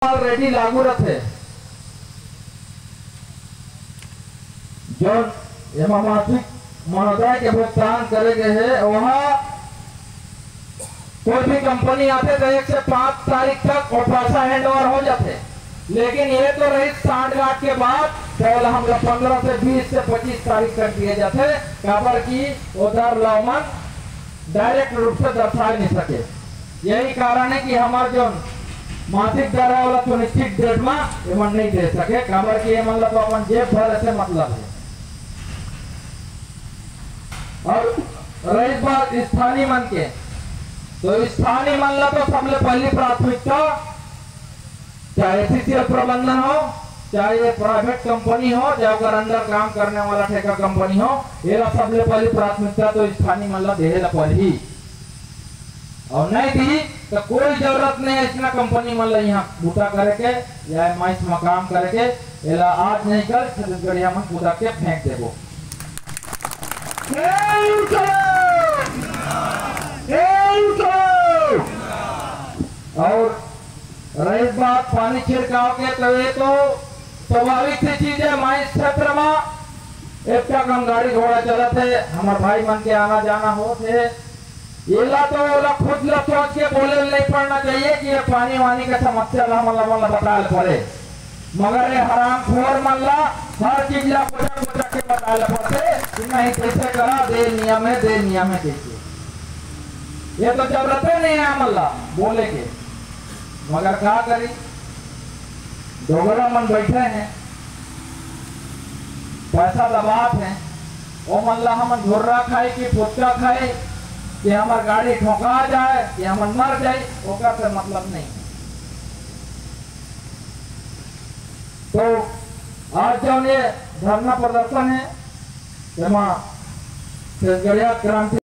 Already लागू रथे जो मासिक महोदय के भुगतान करेंगे है वहाँ कोई भी कंपनी आते तो 1 से 5 तारीख तक और पैसा हैंड ओवर हो जाते, लेकिन ये तो रही 60 के बाद केवल हम लोग 15 से 20 से 25 तारीख तक दिए जाते काबर की उधर लॉमन डायरेक्ट रूप से दर्शा नहीं सके। यही कारण है कि हमारे जो मासिक दर है वाला सुनिश्चित डेट में एमन नहीं दे सके काबर की मतलब तो अपन जेब भर से मतलब है। और रही बात स्थानीय मन के, तो स्थानीय मन ला तो सबसे पहली प्राथमिकता चाहे एसीसीएल प्रबंधन हो चाहे प्राइवेट कंपनी हो चाहे अगर अंदर काम करने वाला ठेका कंपनी हो, ये सबसे पहली प्राथमिकता तो स्थानीय मन ला देला पहली, और नहीं दी तो कोई जरूरत नहीं है इतना कंपनी मन ला यहाँ बूटा करे के या माइस में काम करे के एला आज नहीं कर छत्तीसगढ़िया में कूदा के फेंक देबो। और रही बात पानी छिड़काव के, तो ये तो स्वाभाविक सी चीज है। माइस क्षेत्र में एक कम गाड़ी घोड़ा चलते हमारे भाई मन के आना जाना होते, ये तो खुद ला सोच के बोले नहीं पड़ना चाहिए कि ये पानी वानी का समस्या ला मतलब बता पड़े, मगर ये हराम खोर मन ला हर चीज ला पोछा के बता पड़ते कि नहीं कैसे करा दे नियम है दे नियम है कैसे, ये तो जरूरत नहीं है मल्ला बोले के, मगर क्या करी डोगरा मन बैठे हैं पैसा दबात है वो मल्ला हम झुर्रा खाए कि फुटका खाए कि हमार गाड़ी ठोका जाए कि हम मर जाए ओका से मतलब नहीं। तो आज जो ये धरना प्रदर्शन है छत्तीसगढ़िया क्रांति